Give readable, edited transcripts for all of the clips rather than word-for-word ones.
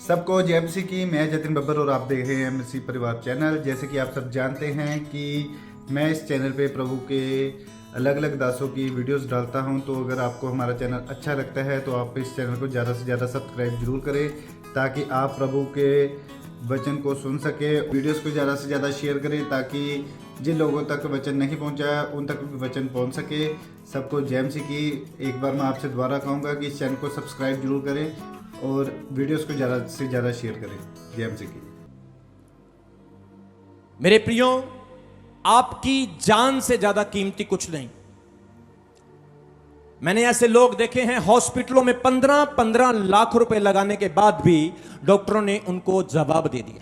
सबको जय मसीह की। मैं जतिन बब्बर और आप देख रहे हैं मसीह परिवार चैनल। जैसे कि आप सब जानते हैं कि मैं इस चैनल पे प्रभु के अलग अलग दासों की वीडियोस डालता हूं, तो अगर आपको हमारा चैनल अच्छा लगता है तो आप इस चैनल को ज़्यादा से ज़्यादा सब्सक्राइब जरूर करें, ताकि आप प्रभु के वचन को सुन सके। वीडियोस को ज़्यादा से ज़्यादा शेयर करें ताकि जिन लोगों तक वचन नहीं पहुंचा उन तक भी वचन पहुंच सके। सबको जय मसीह की। एक बार मैं आपसे दोबारा कहूँगा कि इस चैनल को सब्सक्राइब जरूर करें और वीडियोस को ज़्यादा से ज़्यादा शेयर करें। जय मसीह की। मेरे प्रियो, आपकी जान से ज्यादा कीमती कुछ नहीं। मैंने ऐसे लोग देखे हैं हॉस्पिटलों में 15-15 लाख रुपए लगाने के बाद भी डॉक्टरों ने उनको जवाब दे दिया।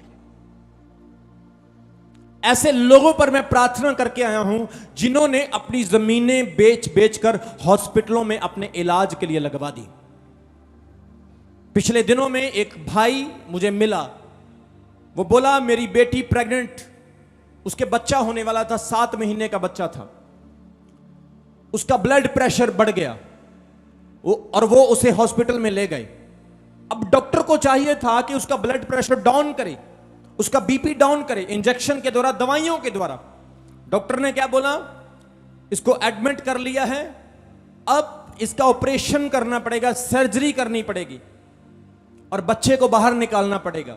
ऐसे लोगों पर मैं प्रार्थना करके आया हूं जिन्होंने अपनी जमीनें बेच बेच कर हॉस्पिटलों में अपने इलाज के लिए लगवा दी। पिछले दिनों में एक भाई मुझे मिला, वो बोला मेरी बेटी प्रेग्नेंट, उसके बच्चा होने वाला था, 7 महीने का बच्चा था। उसका ब्लड प्रेशर बढ़ गया और वो उसे हॉस्पिटल में ले गए। अब डॉक्टर को चाहिए था कि उसका ब्लड प्रेशर डाउन करे, उसका बीपी डाउन करे इंजेक्शन के द्वारा, दवाइयों के द्वारा। डॉक्टर ने क्या बोला, इसको एडमिट कर लिया है, अब इसका ऑपरेशन करना पड़ेगा, सर्जरी करनी पड़ेगी और बच्चे को बाहर निकालना पड़ेगा,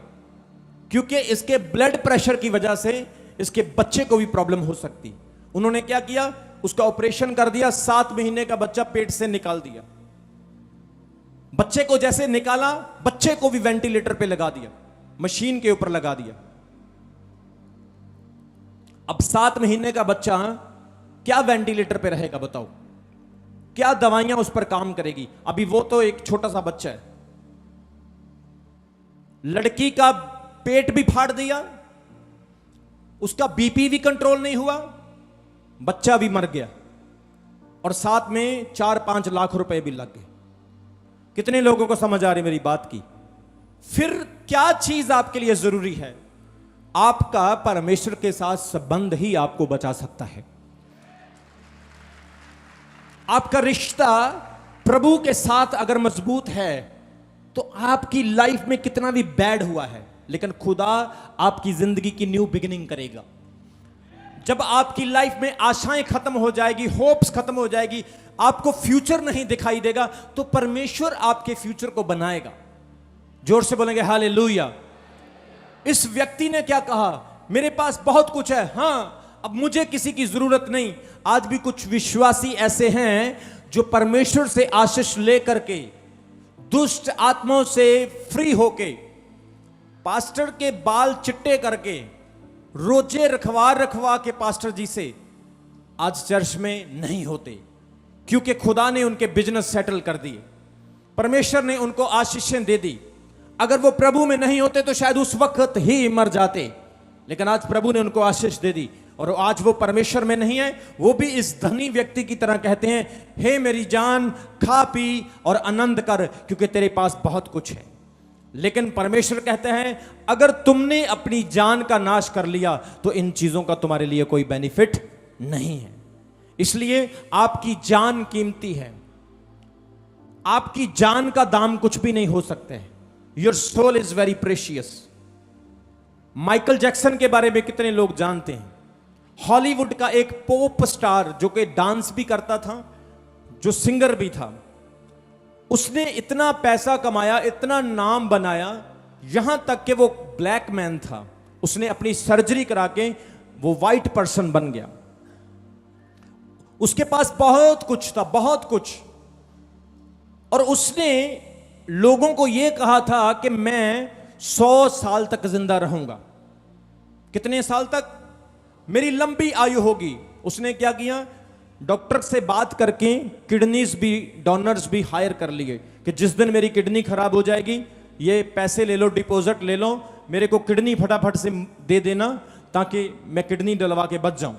क्योंकि इसके ब्लड प्रेशर की वजह से इसके बच्चे को भी प्रॉब्लम हो सकती। उन्होंने क्या किया, उसका ऑपरेशन कर दिया, 7 महीने का बच्चा पेट से निकाल दिया। बच्चे को जैसे निकाला, बच्चे को भी वेंटिलेटर पे लगा दिया, मशीन के ऊपर लगा दिया। अब 7 महीने का बच्चा क्या वेंटिलेटर पे रहेगा बताओ, क्या दवाइयां उस पर काम करेगी? अभी वो तो एक छोटा सा बच्चा है। लड़की का पेट भी फाड़ दिया, उसका बीपी भी कंट्रोल नहीं हुआ, बच्चा भी मर गया और साथ में 4-5 लाख रुपए भी लग गए। कितने लोगों को समझ आ रही मेरी बात की? फिर क्या चीज आपके लिए जरूरी है? आपका परमेश्वर के साथ संबंध ही आपको बचा सकता है। आपका रिश्ता प्रभु के साथ अगर मजबूत है तो आपकी लाइफ में कितना भी बैड हुआ है, लेकिन खुदा आपकी जिंदगी की न्यू बिगिनिंग करेगा। जब आपकी लाइफ में आशाएं खत्म हो जाएगी, होप्स खत्म हो जाएगी, आपको फ्यूचर नहीं दिखाई देगा, तो परमेश्वर आपके फ्यूचर को बनाएगा। जोर से बोलेंगे हालेलुया। इस व्यक्ति ने क्या कहा, मेरे पास बहुत कुछ है, हां अब मुझे किसी की जरूरत नहीं। आज भी कुछ विश्वासी ऐसे हैं जो परमेश्वर से आशीष लेकर के, दुष्ट आत्माओं से फ्री होके, पास्टर के बाल चिट्टे करके, रोजे रखवा के पास्टर जी से आज चर्च में नहीं होते, क्योंकि खुदा ने उनके बिजनेस सेटल कर दिए, परमेश्वर ने उनको आशीषें दे दी। अगर वो प्रभु में नहीं होते तो शायद उस वक्त ही मर जाते, लेकिन आज प्रभु ने उनको आशीष दे दी और आज वो परमेश्वर में नहीं है। वो भी इस धनी व्यक्ति की तरह कहते हैं, हे मेरी जान खा पी और आनंद कर, क्योंकि तेरे पास बहुत कुछ है। लेकिन परमेश्वर कहते हैं, अगर तुमने अपनी जान का नाश कर लिया तो इन चीजों का तुम्हारे लिए कोई बेनिफिट नहीं है। इसलिए आपकी जान कीमती है, आपकी जान का दाम कुछ भी नहीं हो सकते हैं। Your soul is very precious. Michael Jackson के बारे में कितने लोग जानते हैं? हॉलीवुड का एक पॉप स्टार जो कि डांस भी करता था, जो सिंगर भी था। उसने इतना पैसा कमाया, इतना नाम बनाया, यहां तक कि वो ब्लैक मैन था। उसने अपनी सर्जरी करा के वो वाइट पर्सन बन गया। उसके पास बहुत कुछ था, बहुत कुछ। और उसने लोगों को यह कहा था कि मैं 100 साल तक जिंदा रहूंगा। कितने साल तक? मेरी लंबी आयु होगी। उसने क्या किया, डॉक्टर से बात करके किडनीज भी, डोनर्स भी हायर कर लिए कि जिस दिन मेरी किडनी खराब हो जाएगी, ये पैसे ले लो, डिपॉजिट ले लो, मेरे को किडनी फटाफट से दे देना ताकि मैं किडनी डलवा के बच जाऊं।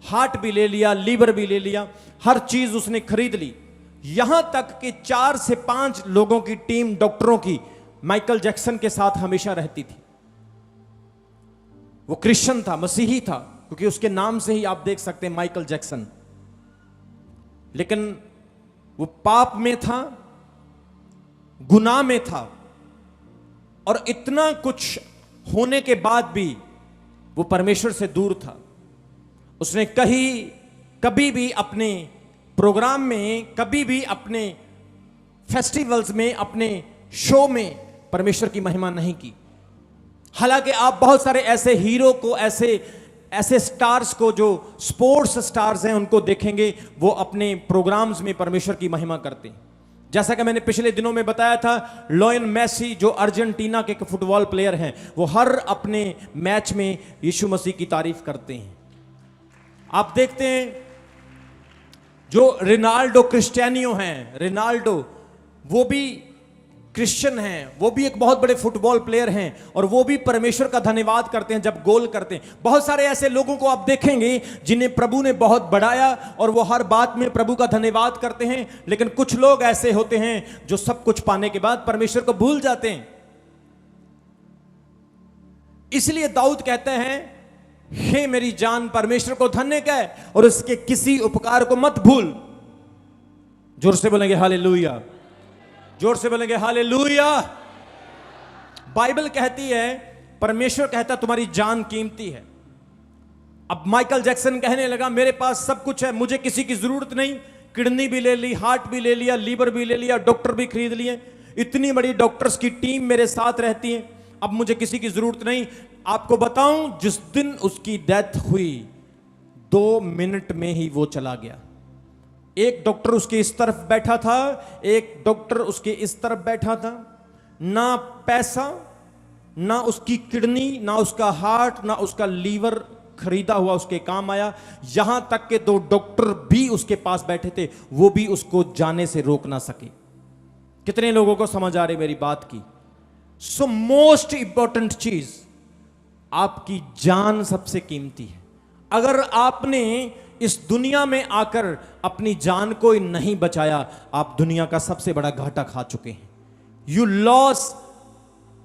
हार्ट भी ले लिया, लीवर भी ले लिया, हर चीज उसने खरीद ली। यहां तक कि 4 से 5 लोगों की टीम डॉक्टरों की माइकल जैक्सन के साथ हमेशा रहती थी। वो क्रिश्चियन था, मसीही था, क्योंकि उसके नाम से ही आप देख सकते हैं माइकल जैक्सन। लेकिन वो पाप में था, गुनाह में था, और इतना कुछ होने के बाद भी वो परमेश्वर से दूर था। उसने कभी भी अपने प्रोग्राम में, कभी भी अपने फेस्टिवल्स में, अपने शो में परमेश्वर की महिमा नहीं की। हालांकि आप बहुत सारे ऐसे हीरो को, ऐसे स्टार्स को जो स्पोर्ट्स स्टार्स हैं उनको देखेंगे, वो अपने प्रोग्राम्स में परमेश्वर की महिमा करते हैं। जैसा कि मैंने पिछले दिनों में बताया था, लियोनेल मेसी जो अर्जेंटीना के फुटबॉल प्लेयर हैं, वो हर अपने मैच में यीशु मसीह की तारीफ करते हैं। आप देखते हैं जो रोनाल्डो क्रिस्टियानियो हैं, रोनाल्डो वो भी क्रिश्चियन हैं, वो भी एक बहुत बड़े फुटबॉल प्लेयर हैं और वो भी परमेश्वर का धन्यवाद करते हैं जब गोल करते हैं। बहुत सारे ऐसे लोगों को आप देखेंगे जिन्हें प्रभु ने बहुत बढ़ाया और वो हर बात में प्रभु का धन्यवाद करते हैं। लेकिन कुछ लोग ऐसे होते हैं जो सब कुछ पाने के बाद परमेश्वर को भूल जाते हैं। इसलिए दाऊद कहते हैं, हे मेरी जान परमेश्वर को धन्य कह और उसके किसी उपकार को मत भूल। जोर से बोलेंगे हालेलुया, जोर से बोलेंगे हालेलुया। बाइबल कहती है, परमेश्वर कहता तुम्हारी जान कीमती है। अब माइकल जैक्सन कहने लगा, मेरे पास सब कुछ है, मुझे किसी की जरूरत नहीं। किडनी भी ले ली, हार्ट भी ले लिया, लीवर भी ले लिया, डॉक्टर भी खरीद लिए, इतनी बड़ी डॉक्टर्स की टीम मेरे साथ रहती है, अब मुझे किसी की जरूरत नहीं। आपको बताऊं, जिस दिन उसकी डेथ हुई 2 मिनट में ही वो चला गया। एक डॉक्टर उसके इस तरफ बैठा था, एक डॉक्टर उसके इस तरफ बैठा था। ना पैसा, ना उसकी किडनी, ना उसका हार्ट, ना उसका लीवर खरीदा हुआ उसके काम आया। यहां तक के 2 डॉक्टर भी उसके पास बैठे थे, वो भी उसको जाने से रोक ना सके। कितने लोगों को समझ आ रही मेरी बात की? सो मोस्ट इंपॉर्टेंट चीज, आपकी जान सबसे कीमती है। अगर आपने इस दुनिया में आकर अपनी जान को नहीं बचाया, आप दुनिया का सबसे बड़ा घाटा खा चुके हैं। You loss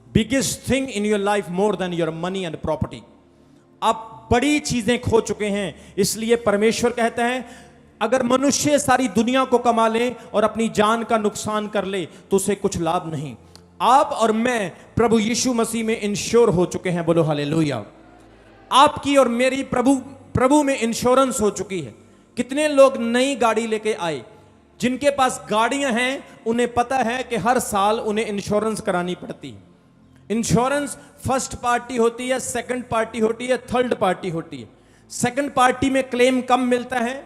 biggest thing in your life more than your money and property. आप बड़ी चीजें खो चुके हैं। इसलिए परमेश्वर कहते हैं, अगर मनुष्य सारी दुनिया को कमा ले और अपनी जान का नुकसान कर ले तो उसे कुछ लाभ नहीं। आप और मैं प्रभु यीशु मसीह में इंश्योर हो चुके हैं। बोलो हालेलुया। आपकी और मेरी प्रभु में इंश्योरेंस हो चुकी है। कितने लोग नई गाड़ी लेके आए, जिनके पास गाड़ियां हैं उन्हें पता है कि हर साल उन्हें इंश्योरेंस करानी पड़ती है। इंश्योरेंस फर्स्ट पार्टी होती है, सेकंड पार्टी होती है, थर्ड पार्टी होती है। सेकंड पार्टी में क्लेम कम मिलता है,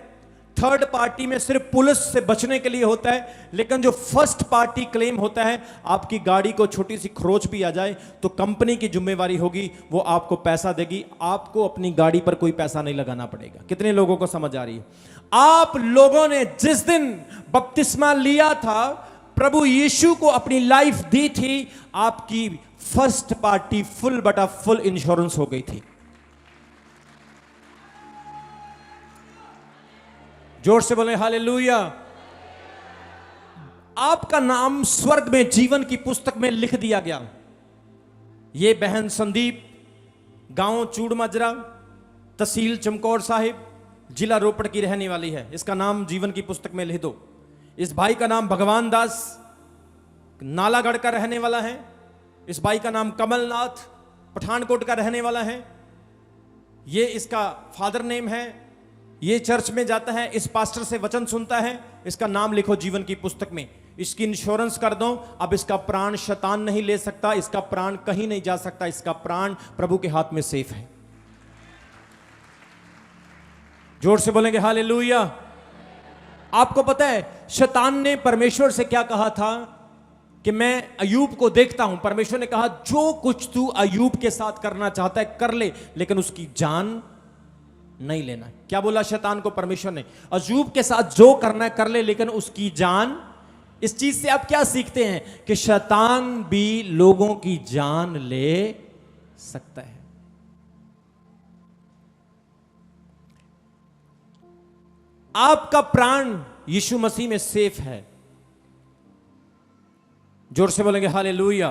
थर्ड पार्टी में सिर्फ पुलिस से बचने के लिए होता है। लेकिन जो फर्स्ट पार्टी क्लेम होता है, आपकी गाड़ी को छोटी सी खरोच भी आ जाए तो कंपनी की जिम्मेवारी होगी, वो आपको पैसा देगी, आपको अपनी गाड़ी पर कोई पैसा नहीं लगाना पड़ेगा। कितने लोगों को समझ आ रही है? आप लोगों ने जिस दिन बपतिस्मा लिया था, प्रभु यीशु को अपनी लाइफ दी थी, आपकी फर्स्ट पार्टी फुल बटा फुल इंश्योरेंस हो गई थी। जोर से बोले हालेलुया। आपका नाम स्वर्ग में जीवन की पुस्तक में लिख दिया गया। ये बहन संदीप, गांव चूड़माजरा, तहसील चमकौर साहिब, जिला रोपड़ की रहने वाली है। इसका नाम जीवन की पुस्तक में लिख दो। इस भाई का नाम भगवान दास, नालागढ़ का रहने वाला है। इस भाई का नाम कमलनाथ, पठानकोट का रहने वाला है। ये इसका फादर नेम है। ये चर्च में जाता है, इस पास्टर से वचन सुनता है। इसका नाम लिखो जीवन की पुस्तक में, इसकी इंश्योरेंस कर दो। अब इसका प्राण शैतान नहीं ले सकता, इसका प्राण कहीं नहीं जा सकता, इसका प्राण प्रभु के हाथ में सेफ है। जोर से बोलेंगे हालेलुया। आपको पता है शैतान ने परमेश्वर से क्या कहा था कि मैं अयूब को देखता हूं। परमेश्वर ने कहा, जो कुछ तू अयूब के साथ करना चाहता है कर ले, लेकिन उसकी जान नहीं लेना। क्या बोला शैतान को परमेश्वर ने? अयूब के साथ जो करना है कर ले, लेकिन उसकी जान। इस चीज से आप क्या सीखते हैं? कि शैतान भी लोगों की जान ले सकता है। आपका प्राण यीशु मसीह में सेफ है। जोर से बोलेंगे हालेलुया।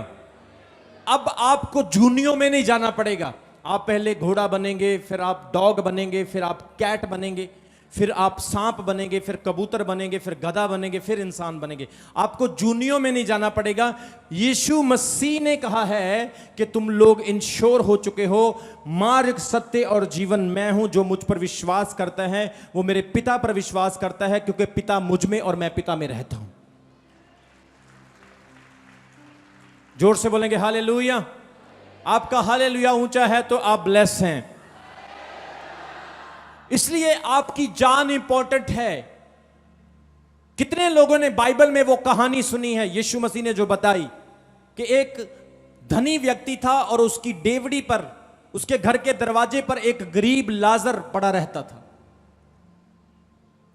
अब आपको जूनियों में नहीं जाना पड़ेगा। आप पहले घोड़ा बनेंगे, फिर आप डॉग बनेंगे, फिर आप कैट बनेंगे, फिर आप सांप बनेंगे, फिर कबूतर बनेंगे, फिर गधा बनेंगे, फिर इंसान बनेंगे। आपको जूनियों में नहीं जाना पड़ेगा। यीशु मसीह ने कहा है कि तुम लोग इंश्योर हो चुके हो, मार्ग, सत्य और जीवन मैं हूं। जो मुझ पर विश्वास करता है वो मेरे पिता पर विश्वास करता है, क्योंकि पिता मुझ में और मैं पिता में रहता हूं। जोर से बोलेंगे हालेलुया। आपका हालेलुया ऊंचा है तो आप ब्लेस हैं। इसलिए आपकी जान इंपॉर्टेंट है। कितने लोगों ने बाइबल में वो कहानी सुनी है यीशु मसीह ने जो बताई कि एक धनी व्यक्ति था और उसकी डेवड़ी पर, उसके घर के दरवाजे पर एक गरीब लाजर पड़ा रहता था।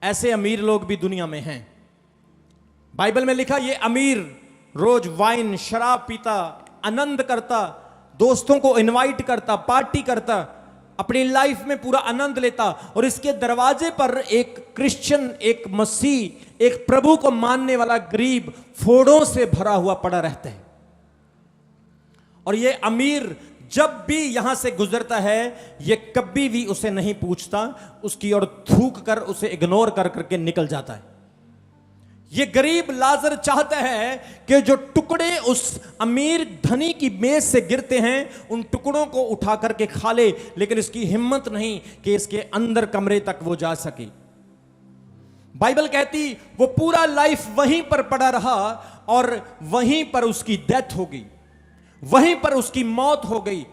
ऐसे अमीर लोग भी दुनिया में हैं। बाइबल में लिखा ये अमीर रोज वाइन शराब पीता, आनंद करता, दोस्तों को इनवाइट करता, पार्टी करता, अपनी लाइफ में पूरा आनंद लेता, और इसके दरवाजे पर एक क्रिश्चियन, एक मसीह, एक प्रभु को मानने वाला गरीब फोड़ों से भरा हुआ पड़ा रहता है। और ये अमीर जब भी यहां से गुजरता है ये कभी भी उसे नहीं पूछता, उसकी ओर थूक कर उसे इग्नोर कर करके निकल जाता है। ये गरीब लाजर चाहता है कि जो टुकड़े उस अमीर धनी की मेज से गिरते हैं उन टुकड़ों को उठा करके खा ले, लेकिन इसकी हिम्मत नहीं कि इसके अंदर कमरे तक वो जा सके। बाइबल कहती वो पूरा लाइफ वहीं पर पड़ा रहा और वहीं पर उसकी डेथ हो गई, वहीं पर उसकी मौत हो गई।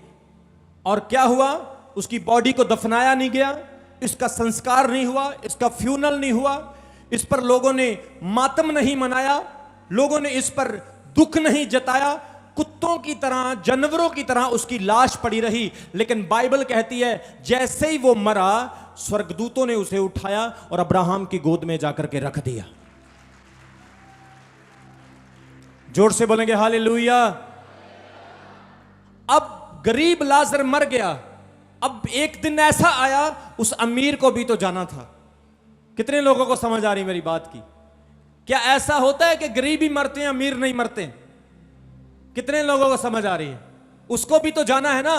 और क्या हुआ? उसकी बॉडी को दफनाया नहीं गया, इसका संस्कार नहीं हुआ, इसका फ्यूनल नहीं हुआ, इस पर लोगों ने मातम नहीं मनाया, लोगों ने इस पर दुख नहीं जताया। कुत्तों की तरह, जानवरों की तरह उसकी लाश पड़ी रही। लेकिन बाइबल कहती है जैसे ही वो मरा, स्वर्गदूतों ने उसे उठाया और अब्राहम की गोद में जाकर के रख दिया। जोर से बोलेंगे हालेलुया। अब गरीब लाजर मर गया। अब एक दिन ऐसा आया, उस अमीर को भी तो जाना था। कितने लोगों को समझ आ रही मेरी बात की? क्या ऐसा होता है कि गरीब ही मरते हैं, अमीर नहीं मरते? कितने लोगों को समझ आ रही है? उसको भी तो जाना है ना।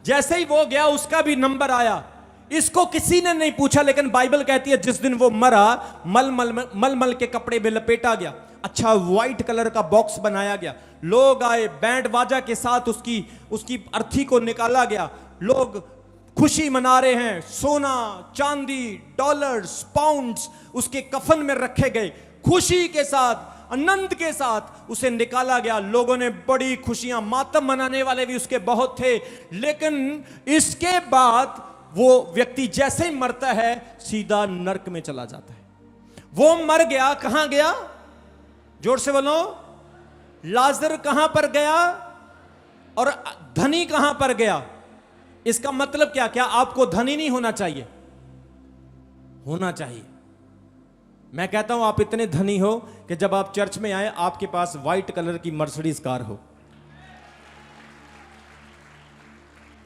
जैसे ही वो गया उसका भी नंबर आया। इसको किसी ने नहीं पूछा, लेकिन बाइबल कहती है जिस दिन वो मरा मल मल के कपड़े में लपेटा गया, अच्छा व्हाइट कलर का बॉक्स बनाया गया, लोग आए, बैंड बाजा के साथ उसकी अर्थी को निकाला गया, लोग खुशी मना रहे हैं, सोना चांदी डॉलर्स पाउंड्स उसके कफन में रखे गए, खुशी के साथ आनंद के साथ उसे निकाला गया। लोगों ने बड़ी खुशियां, मातम मनाने वाले भी उसके बहुत थे। लेकिन इसके बाद वो व्यक्ति जैसे ही मरता है सीधा नरक में चला जाता है। वो मर गया, कहां गया? जोर से बोलो। लाजर कहां पर गया और धनी कहां पर गया? इसका मतलब क्या? क्या आपको धनी नहीं होना चाहिए? होना चाहिए। मैं कहता हूं आप इतने धनी हो कि जब आप चर्च में आए आपके पास व्हाइट कलर की मर्सिडीज कार हो।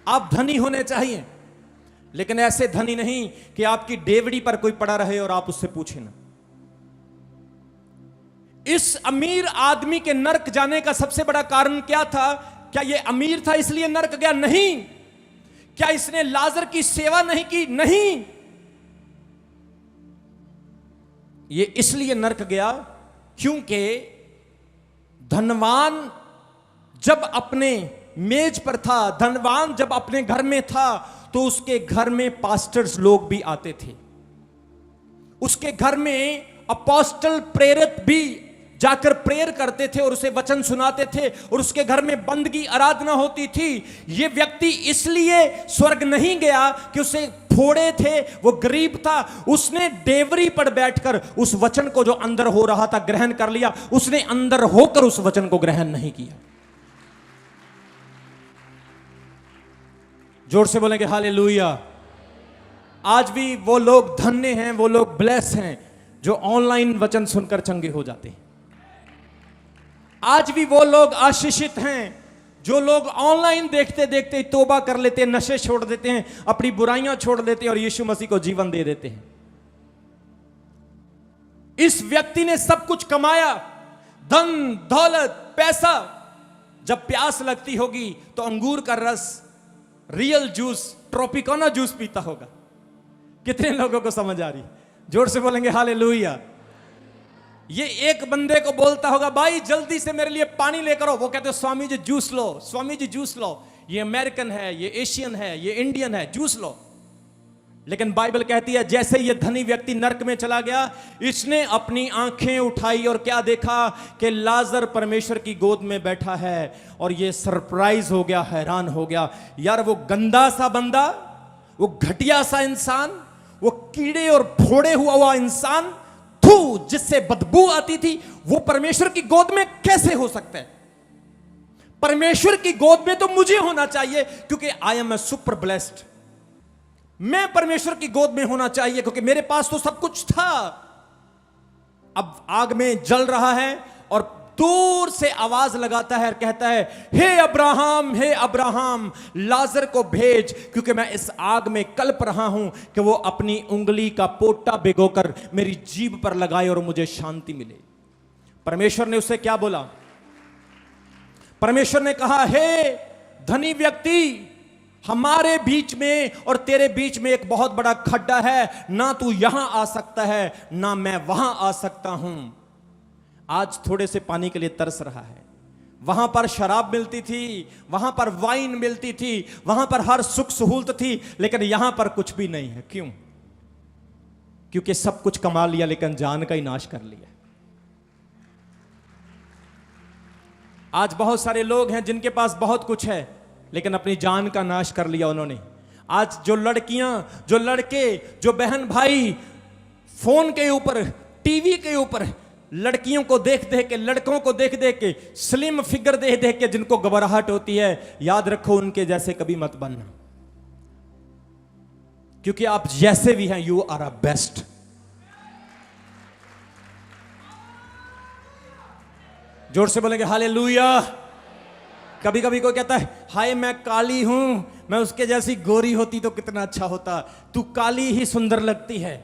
आप धनी होने चाहिए, लेकिन ऐसे धनी नहीं कि आपकी डेवड़ी पर कोई पड़ा रहे और आप उससे पूछे ना। इस अमीर आदमी के नरक जाने का सबसे बड़ा कारण क्या था? क्या यह अमीर था इसलिए नरक गया? नहीं। क्या इसने लाजर की सेवा नहीं की? नहीं। ये इसलिए नरक गया क्योंकि धनवान जब अपने मेज पर था, धनवान जब अपने घर में था, तो उसके घर में पास्टर्स लोग भी आते थे। उसके घर में अपोस्टल प्रेरित भी जाकर प्रेयर करते थे और उसे वचन सुनाते थे, और उसके घर में बंदगी आराधना होती थी। यह व्यक्ति इसलिए स्वर्ग नहीं गया कि उसे फोड़े थे, वो गरीब था। उसने डेवरी पर बैठकर उस वचन को जो अंदर हो रहा था ग्रहण कर लिया। उसने अंदर होकर उस वचन को ग्रहण नहीं किया। जोर से बोलेंगे हालेलुया। आज भी वो लोग धन्य हैं, वो लोग ब्लेस हैं जो ऑनलाइन वचन सुनकर चंगे हो जाते हैं। आज भी वो लोग आशीषित हैं जो लोग ऑनलाइन देखते देखते तौबा कर लेते हैं, नशे छोड़ देते हैं, अपनी बुराइयां छोड़ देते हैं और यीशु मसीह को जीवन दे देते हैं। इस व्यक्ति ने सब कुछ कमाया, धन दौलत पैसा। जब प्यास लगती होगी तो अंगूर का रस, रियल जूस, ट्रोपिकोना जूस पीता होगा। कितने लोगों को समझ आ रही? जोर से बोलेंगे हालेलुया। ये एक बंदे को बोलता होगा भाई जल्दी से मेरे लिए पानी लेकर आओ, वो कहते स्वामी जी जूस लो, स्वामी जी जूस लो। ये अमेरिकन है, ये एशियन है, ये इंडियन है, जूस लो। लेकिन बाइबल कहती है जैसे ये धनी व्यक्ति नरक में चला गया, इसने अपनी आंखें उठाई और क्या देखा कि लाजर परमेश्वर की गोद में बैठा है। और ये सरप्राइज हो गया, हैरान हो गया। यार वो गंदा सा बंदा, वो घटिया सा इंसान, वो कीड़े और फोड़े हुआ इंसान, थू जिससे बदबू आती थी, वो परमेश्वर की गोद में कैसे हो सकता है? परमेश्वर की गोद में तो मुझे होना चाहिए क्योंकि I am a super blessed. मैं परमेश्वर की गोद में होना चाहिए क्योंकि मेरे पास तो सब कुछ था। अब आग में जल रहा है और दूर से आवाज लगाता है और कहता है हे अब्राहम लाजर को भेज, क्योंकि मैं इस आग में कल्प रहा हूं कि वो अपनी उंगली का पोटा भिगोकर मेरी जीभ पर लगाए और मुझे शांति मिले। परमेश्वर ने उससे क्या बोला? परमेश्वर ने कहा हे धनी व्यक्ति, हमारे बीच में और तेरे बीच में एक बहुत बड़ा खड्डा है, ना तू यहां आ सकता है ना मैं वहां आ सकता हूं। आज थोड़े से पानी के लिए तरस रहा है। वहां पर शराब मिलती थी, वहां पर वाइन मिलती थी, वहां पर हर सुख सहूलत थी, लेकिन यहां पर कुछ भी नहीं है। क्यों? क्योंकि सब कुछ कमा लिया लेकिन जान का ही नाश कर लिया। आज बहुत सारे लोग हैं जिनके पास बहुत कुछ है लेकिन अपनी जान का नाश कर लिया उन्होंने। आज जो लड़कियां, जो लड़के, जो बहन भाई फोन के ऊपर, टीवी के ऊपर लड़कियों को देख देख के, लड़कों को देख देख के, स्लिम फिगर देख देख के जिनको घबराहट होती है, याद रखो उनके जैसे कभी मत बनना, क्योंकि आप जैसे भी हैं यू आर अ बेस्ट। जोर से बोलेंगे हालेलुया। कभी कभी कोई कहता है हाय मैं काली हूं, मैं उसके जैसी गोरी होती तो कितना अच्छा होता। तू काली ही सुंदर लगती है।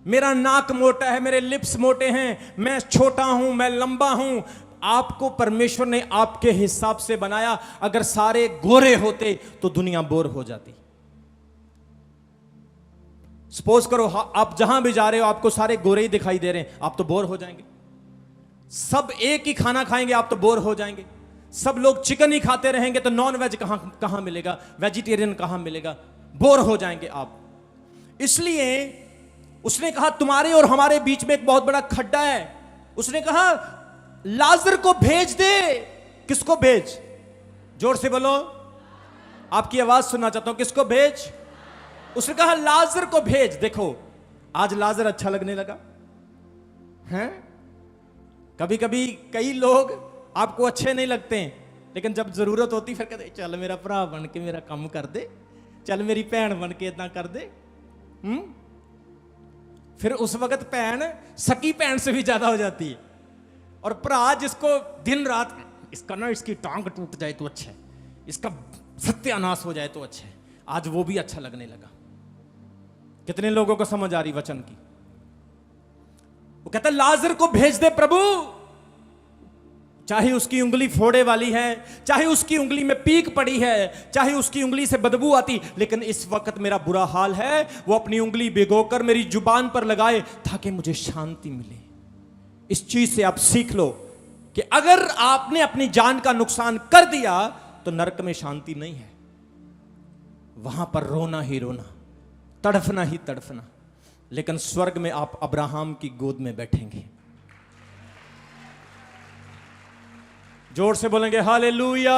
मेरा नाक मोटा है, मेरे लिप्स मोटे हैं, मैं छोटा हूं, मैं लंबा हूं। आपको परमेश्वर ने आपके हिसाब से बनाया। अगर सारे गोरे होते तो दुनिया बोर हो जाती। सपोज करो आप जहां भी जा रहे हो आपको सारे गोरे ही दिखाई दे रहे हैं, आप तो बोर हो जाएंगे। सब एक ही खाना खाएंगे, आप तो बोर हो जाएंगे। सब लोग चिकन ही खाते रहेंगे तो नॉन वेज कहां मिलेगा, वेजिटेरियन कहां मिलेगा, बोर हो जाएंगे आप। इसलिए उसने कहा तुम्हारे और हमारे बीच में एक बहुत बड़ा खड्डा है। उसने कहा लाजर को भेज दे। किसको भेज? जोर से बोलो, आपकी आवाज सुनना चाहता हूं। किसको भेज? उसने कहा लाजर को भेज। देखो आज लाजर अच्छा लगने लगा हैं। कभी कभी कई लोग आपको अच्छे नहीं लगते हैं, लेकिन जब जरूरत होती फिर कहते चल मेरा भरा बन के मेरा काम कर दे, चल मेरी भैन बन के इतना कर दे। फिर उस वक्त भैन सकी भैन से भी ज्यादा हो जाती है। और भरा जिसको दिन रात इसका ना इसकी टांग टूट जाए तो अच्छा है, इसका सत्यानाश हो जाए तो अच्छा है, आज वो भी अच्छा लगने लगा। कितने लोगों को समझ आ रही वचन की? वो कहता लाजर को भेज दे प्रभु, चाहे उसकी उंगली फोड़े वाली है, चाहे उसकी उंगली में पीक पड़ी है, चाहे उसकी उंगली से बदबू आती, लेकिन इस वक्त मेरा बुरा हाल है। वो अपनी उंगली भिगोकर मेरी जुबान पर लगाए ताकि मुझे शांति मिले। इस चीज से आप सीख लो कि अगर आपने अपनी जान का नुकसान कर दिया तो नरक में शांति नहीं है। वहां पर रोना ही रोना, तड़फना ही तड़फना, लेकिन स्वर्ग में आप अब्राहम की गोद में बैठेंगे। जोर से बोलेंगे हालेलुया।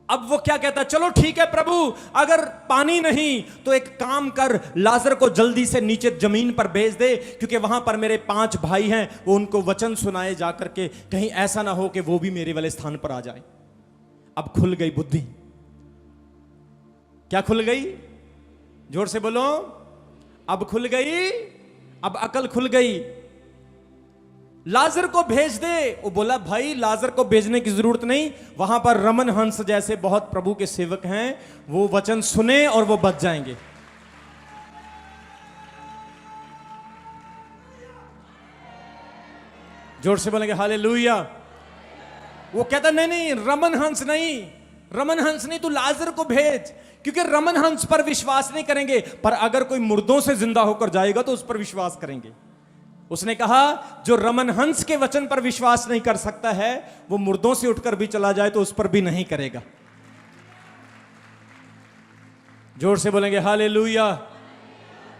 अब वो क्या कहता है? चलो ठीक है प्रभु, अगर पानी नहीं तो एक काम कर, लाजर को जल्दी से नीचे जमीन पर भेज दे, क्योंकि वहां पर मेरे 5 भाई हैं, वो उनको वचन सुनाए जाकर के, कहीं ऐसा ना हो कि वो भी मेरे वाले स्थान पर आ जाए। अब खुल गई बुद्धि। क्या खुल गई? जोर से बोलो, अब खुल गई, अब अकल खुल गई। लाजर को भेज दे। वो बोला भाई लाजर को भेजने की जरूरत नहीं, वहां पर रमन हंस जैसे बहुत प्रभु के सेवक हैं, वो वचन सुने और वो बच जाएंगे। जोर से बोलेंगे हालेलुया। वो कहता नहीं नहीं, रमन हंस नहीं, रमन हंस नहीं, तू लाजर को भेज, क्योंकि रमन हंस पर विश्वास नहीं करेंगे, पर अगर कोई मुर्दों से जिंदा होकर जाएगा तो उस पर विश्वास करेंगे। उसने कहा जो रमन हंस के वचन पर विश्वास नहीं कर सकता है, वो मुर्दों से उठकर भी चला जाए तो उस पर भी नहीं करेगा। जोर से बोलेंगे हालेलुया।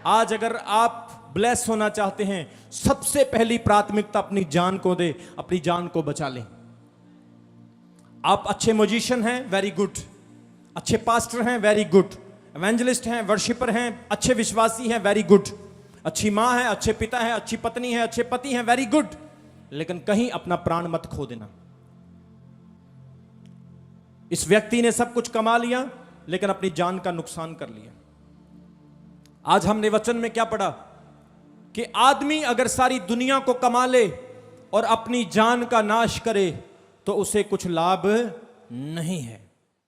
आज अगर आप ब्लेस होना चाहते हैं, सबसे पहली प्राथमिकता अपनी जान को दे, अपनी जान को बचा लें। आप अच्छे म्यूजिशियन हैं, वेरी गुड। अच्छे पास्टर हैं, वेरी गुड। एवेंजलिस्ट हैं, वर्शिपर हैं, अच्छे विश्वासी हैं, वेरी गुड। अच्छी मां है, अच्छे पिता है, अच्छी पत्नी है, अच्छे पति हैं, वेरी गुड। लेकिन कहीं अपना प्राण मत खो देना। इस व्यक्ति ने सब कुछ कमा लिया लेकिन अपनी जान का नुकसान कर लिया। आज हमने वचन में क्या पढ़ा कि आदमी अगर सारी दुनिया को कमा ले और अपनी जान का नाश करे तो उसे कुछ लाभ नहीं है।